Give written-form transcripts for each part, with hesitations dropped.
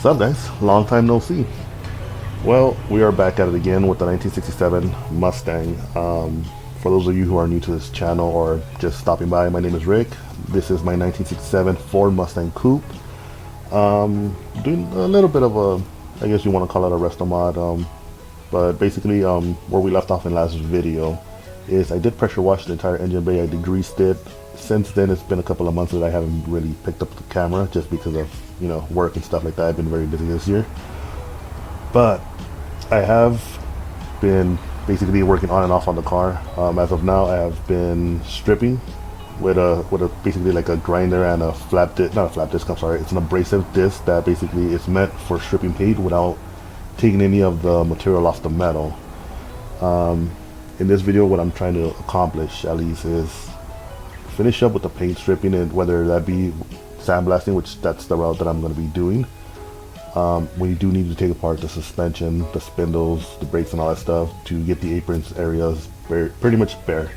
What's up, guys? Long time no see. Well, we are back at it again with the 1967 Mustang. For those of you who are new to this channel or just stopping by, my name is Rick. This is my 1967 Ford Mustang coupe. Doing a little bit of a, I guess you want to call it a resto mod. But basically, where we left off in last video is I did pressure wash the entire engine bay. I degreased it. Since then, it's been a couple of months that I haven't really picked up the camera just because of, you know, work and stuff like that. I've been very busy this year. But I have been basically working on and off on the car. As of now, I have been stripping with a basically like a grinder and a flat disc, not a flat disc, I'm sorry, it's an abrasive disc that basically is meant for stripping paint without taking any of the material off the metal. In this video, what I'm trying to accomplish at least is finish up with the paint stripping, and whether that be sandblasting, which that's the route that I'm going to be doing. When you do need to take apart the suspension, the spindles, the brakes and all that stuff to get the aprons areas pretty much bare.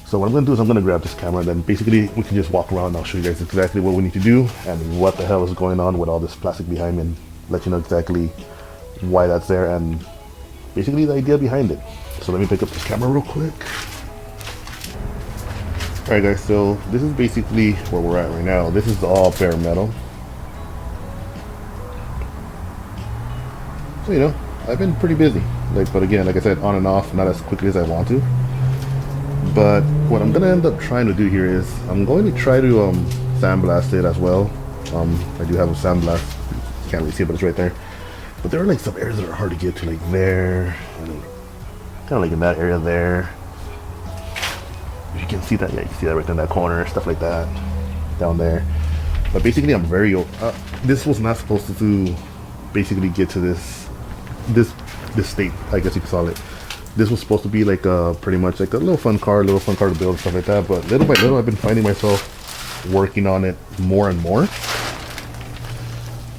So what I'm going to do is I'm going to grab this camera and then basically we can just walk around and I'll show you guys exactly what we need to do and what the hell is going on with all this plastic behind me, and let you know exactly why that's there and basically the idea behind it. So let me pick up this camera real quick. Alright guys, so this is basically where we're at right now. This is all bare metal. So, you know, I've been pretty busy. But again, like I said, on and off, not as quickly as I want to. But what I'm gonna end up trying to do here is I'm going to try to sandblast it as well. I do have a sandblast. You can't really see it, but it's right there. But there are like some areas that are hard to get to, like there, and kind of like in that area there. If you can see that, yeah, you can see that right in that corner, stuff like that, down there. But basically, I'm very this was not supposed to basically get to this state, I guess you could call it. This was supposed to be like pretty much like a little fun car to build, stuff like that. But little by little, I've been finding myself working on it more and more.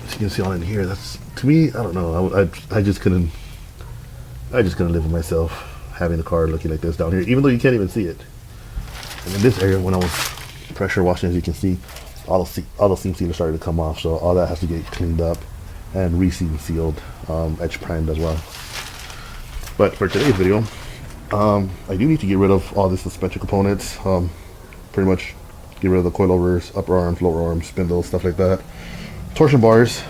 As you can see on in here, that's, to me, I don't know, I just couldn't live with myself having the car looking like this down here, even though you can't even see it. And in this area, when I was pressure washing, as you can see, all the seam sealers started to come off, so all that has to get cleaned up and re-seam sealed, edge primed as well. But for today's video, I do need to get rid of all the suspension components, pretty much get rid of the coilovers, upper arms, lower arms, spindles, stuff like that, torsion bars,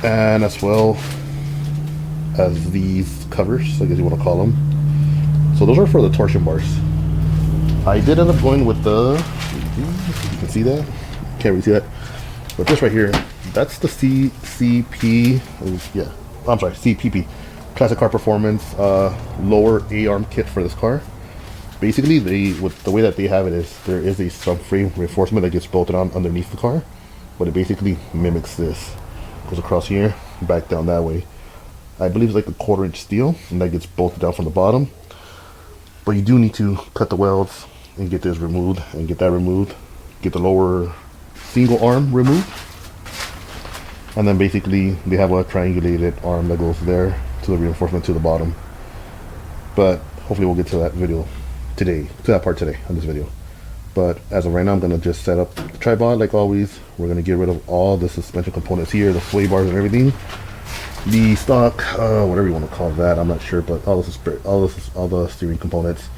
and as well as these covers, I guess you want to call them. So those are for the torsion bars. I did end up going with the, you can see that, can't really see that, but this right here, that's the CPP, Classic Car Performance lower A-arm kit for this car. Basically, with the way that they have it is there is a subframe reinforcement that gets bolted on underneath the car, but it basically mimics this. Goes across here, back down that way. I believe it's like a 1/4-inch steel, and that gets bolted down from the bottom. But you do need to cut the welds and get this removed, and get that removed. Get the lower single arm removed. And then basically they have a triangulated arm that goes there to the reinforcement to the bottom. But hopefully we'll get to that video today, to that part today on this video. But as of right now, I'm going to just set up the tripod like always. We're going to get rid of all the suspension components here, the sway bars and everything. The stock, whatever you want to call that, I'm not sure, but all the steering components.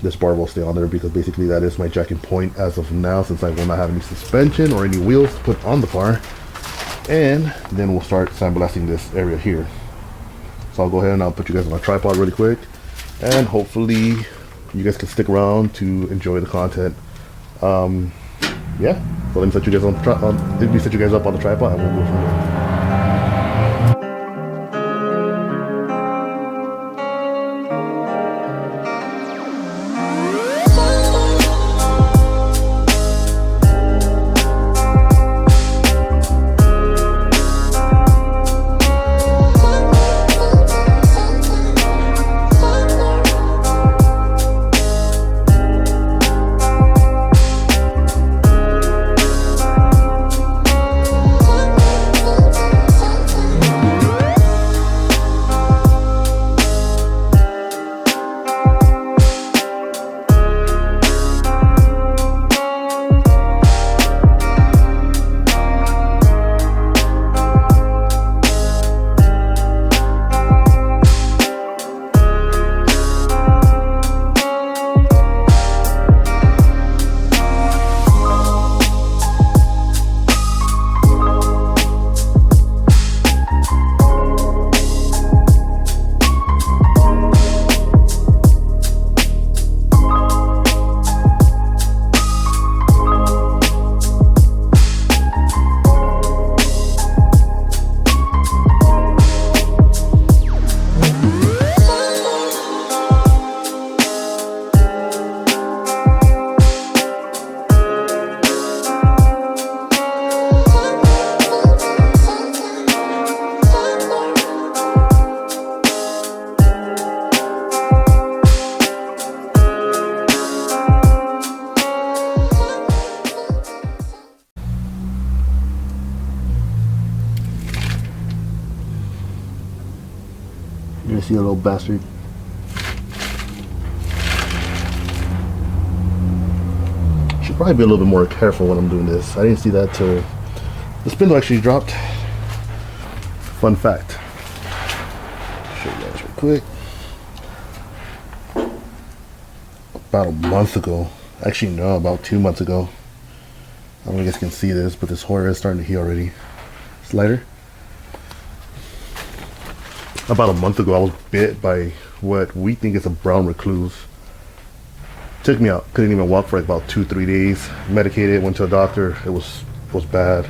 This bar will stay on there because basically that is my jacking point as of now, since I will not have any suspension or any wheels to put on the car. And then we'll start sandblasting this area here. So I'll go ahead and I'll put you guys on a tripod really quick, and hopefully you guys can stick around to enjoy the content. Yeah, so let me set you guys up on the tripod and we'll go from there. see a little bastard. Should probably be a little bit more careful when I'm doing this. I didn't see that till the spindle actually dropped. Fun fact. Show you guys real quick. About a month ago, actually no, about 2 months ago. I don't know if you guys can see this, but this horror is starting to heal already. Slider. About a month ago, I was bit by what we think is a brown recluse. Took me out. Couldn't even walk for like about 2-3 days. Medicated. Went to a doctor. It was bad.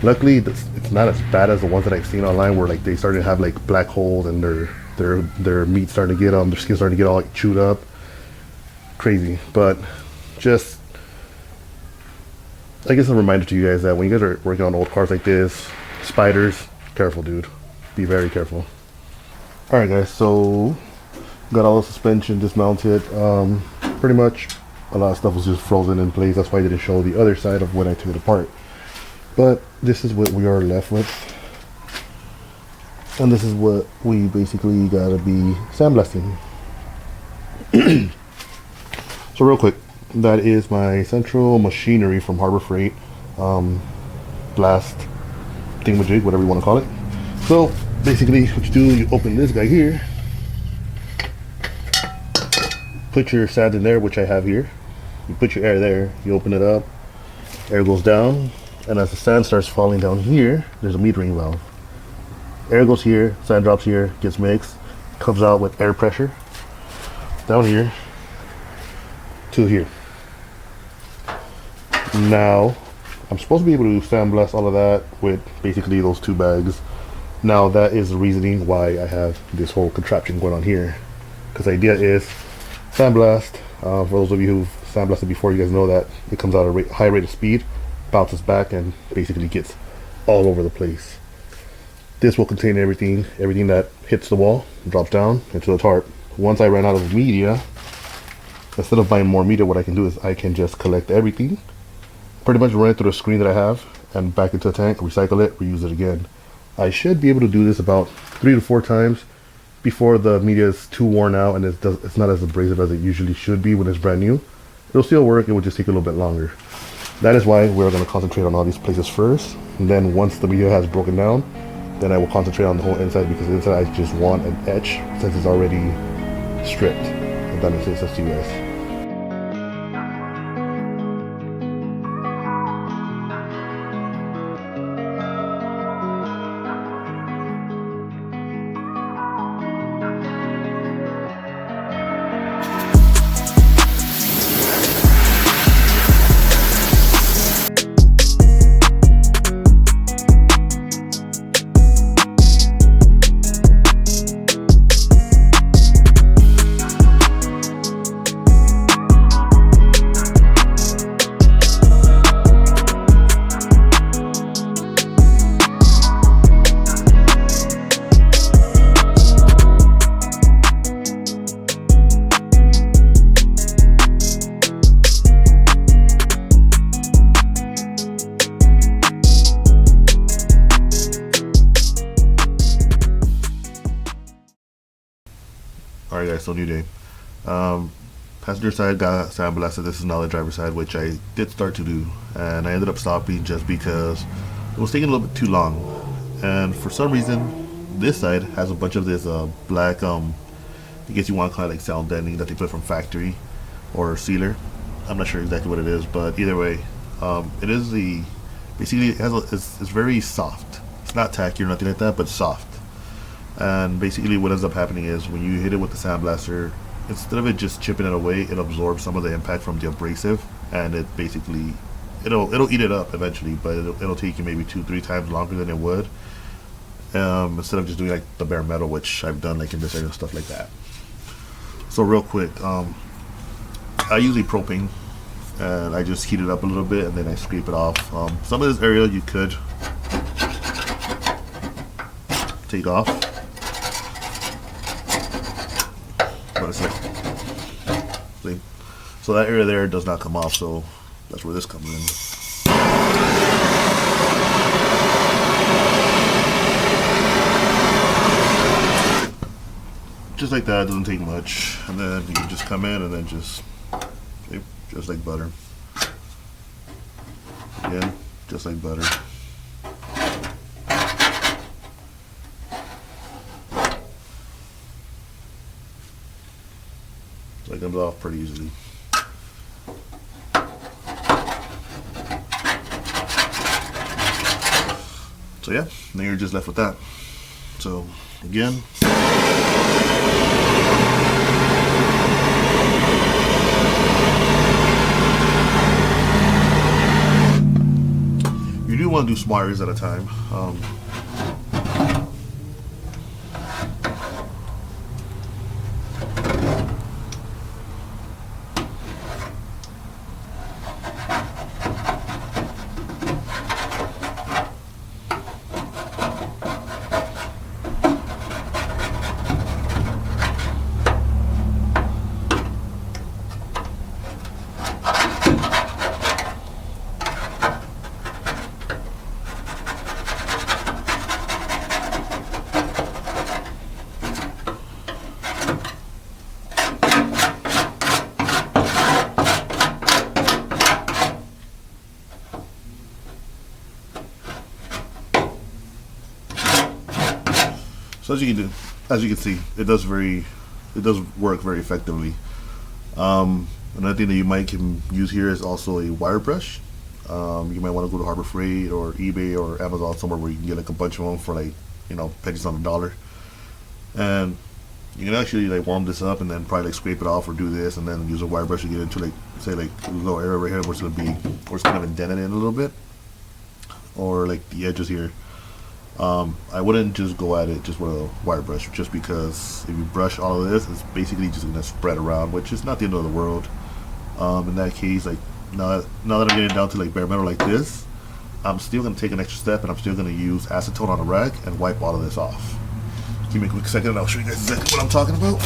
Luckily, it's not as bad as the ones that I've seen online, where like they started to have like black holes and their meat starting to get their skin starting to get all like, chewed up. Crazy, but just I guess a reminder to you guys that when you guys are working on old cars like this, spiders, careful, dude. Be very careful. All right, guys. So got all the suspension dismounted. Pretty much a lot of stuff was just frozen in place. That's why I didn't show the other side of when I took it apart. But this is what we are left with, and this is what we basically gotta be sandblasting. So real quick, that is my central machinery from Harbor Freight, blast thingamajig, whatever you want to call it. So basically what you do, you open this guy here, put your sand in there, which I have here. You put your air there, you open it up, air goes down, and as the sand starts falling down here, there's a metering valve. Air goes here, sand drops here, gets mixed, comes out with air pressure down here to here. Now I'm supposed to be able to sandblast all of that with basically those 2 bags. Now that is the reasoning why I have this whole contraption going on here, because the idea is sandblast. For those of you who've sandblasted before, you guys know that it comes out at a high rate of speed, bounces back, and basically gets all over the place. This will contain everything that hits the wall, drops down into the tarp. Once I ran out of media, instead of buying more media, what I can do is I can just collect everything, pretty much run it through the screen that I have, and back into a tank, recycle it, reuse it again. I should be able to do this about 3 to 4 times before the media is too worn out and it's not as abrasive as it usually should be when it's brand new. It'll still work, it will just take a little bit longer. That is why we're going to concentrate on all these places first, and then once the media has broken down, then I will concentrate on the whole inside, because inside I just want an etch since it's already stripped. If that makes sense to you guys. Alright guys, so new day. Passenger side got sandblasted. This is now the driver's side, which I did start to do, and I ended up stopping just because it was taking a little bit too long. And for some reason, this side has a bunch of this black, I guess you want to call it like sound deadening that they put from factory or sealer. I'm not sure exactly what it is, but either way, it is basically it has it's very soft. It's not tacky or nothing like that, but soft. And basically what ends up happening is when you hit it with the sandblaster, instead of it just chipping it away, it absorbs some of the impact from the abrasive, and it basically it'll eat it up eventually, but it'll take you maybe 2-3 times longer than it would, instead of just doing like the bare metal, which I've done like in this area and stuff like that. So real quick, I use a propane, and I just heat it up a little bit and then I scrape it off. Some of this area you could take off, but it's like, see? So that area there does not come off, so that's where this comes in. just like that, doesn't take much. And then you can just come in and then just like butter. Again, just like butter. So it comes off pretty easily. So yeah, then you're just left with that. So again, you do want to do small areas at a time. So as you can see, it does work very effectively. Another thing that you might can use here is also a wire brush. You might want to go to Harbor Freight or eBay or Amazon, somewhere where you can get like a bunch of them for like, you know, pennies on the dollar. And you can actually like warm this up and then probably like scrape it off or do this and then use a wire brush to get into like, say like a little area right here where it's kind of indented in a little bit, or like the edges here. I wouldn't just go at it just with a wire brush, just because if you brush all of this, it's basically just gonna spread around, which is not the end of the world. In that case, like now that I'm getting down to like bare metal like this, I'm still gonna take an extra step and I'm still gonna use acetone on a rag and wipe all of this off. Give me a quick second and I'll show you guys exactly what I'm talking about.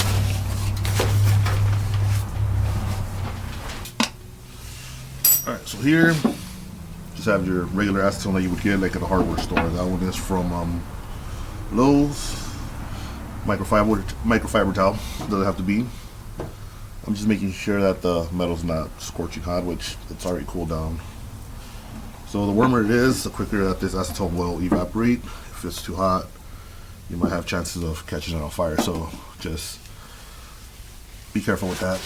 Alright, so here just have your regular acetone that you would get like at a hardware store. That one is from Lowe's. Microfiber towel. Doesn't have to be. I'm just making sure that the metal's not scorching hot, which it's already cooled down. So the warmer it is, the quicker that this acetone will evaporate. If it's too hot, you might have chances of catching it on fire. So just be careful with that.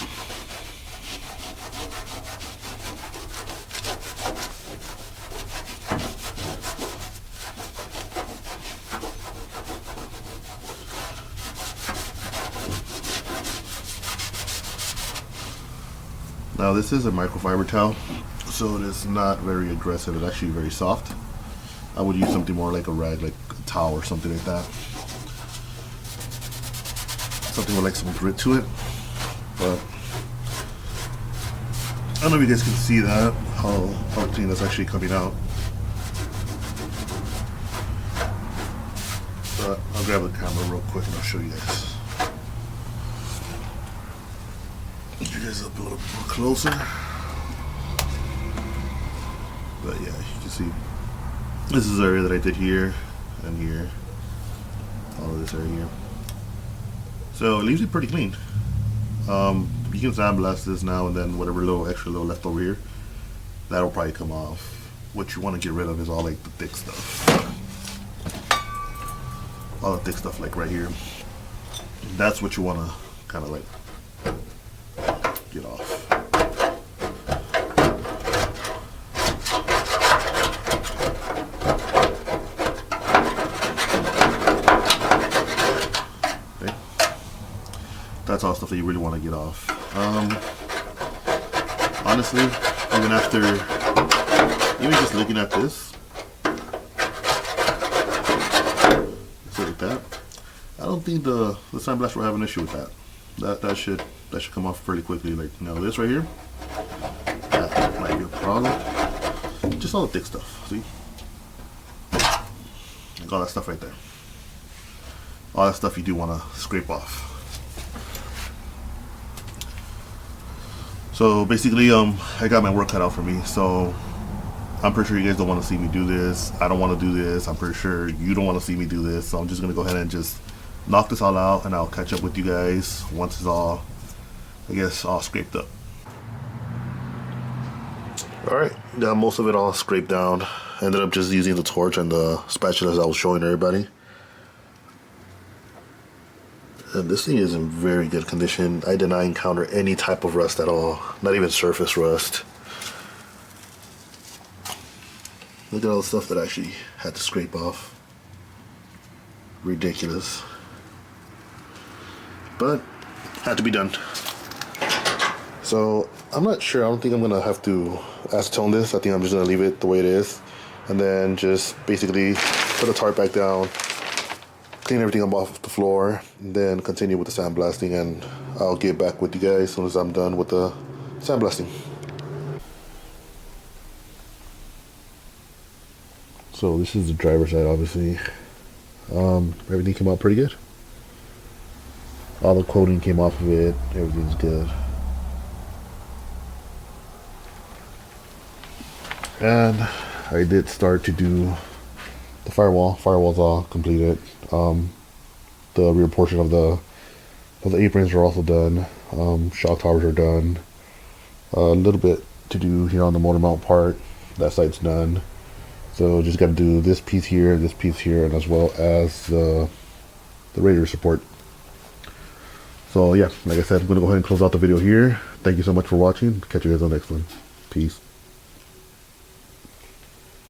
Now this is a microfiber towel, so it is not very aggressive. It's actually very soft. I would use something more like a rag, like a towel or something like that. Something with like some grit to it. But I don't know if you guys can see that, how clean that's actually coming out. But I'll grab the camera real quick and I'll show you guys. Get you guys up a little bit more closer. But yeah, you can see this is the area that I did here and here. All of this area here. So it leaves it pretty clean. You can sandblast this now and then, whatever extra little left over here, that'll probably come off. What you want to get rid of is all like the thick stuff. All the thick stuff like right here. That's what you want to kind of like get off. Okay. That's all stuff that you really want to get off. Honestly, even just looking at this, like that, I don't think the sandblaster will have an issue with that. That should come off pretty quickly. Like, you know, this right here, that might be a problem. Just all the thick stuff, see? Like all that stuff right there. All that stuff you do want to scrape off. So basically, I got my work cut out for me. So I'm pretty sure you guys don't want to see me do this. I don't want to do this. I'm pretty sure you don't want to see me do this. So I'm just gonna go ahead and just knock this all out, and I'll catch up with you guys once it's all, I guess, all scraped up. Alright, got most of it all scraped down. Ended up just using the torch and the spatula as I was showing everybody. And this thing is in very good condition. I did not encounter any type of rust at all, not even surface rust. Look at all the stuff that I actually had to scrape off. Ridiculous. But, had to be done. So, I'm not sure, I don't think I'm going to have to acetone this. I think I'm just going to leave it the way it is. And then just basically put the tarp back down, clean everything up off the floor, and then continue with the sandblasting, and I'll get back with you guys as soon as I'm done with the sandblasting. So this is the driver's side, obviously. Everything came out pretty good. All the coating came off of it, everything's good. And I did start to do the firewall. Firewall's all completed. The rear portion of the aprons are also done. Shock towers are done. A little bit to do here on the motor mount part. That side's done. So just got to do this piece here, and as well as the radiator support. So yeah, like I said, I'm going to go ahead and close out the video here. Thank you so much for watching. Catch you guys on the next one. Peace.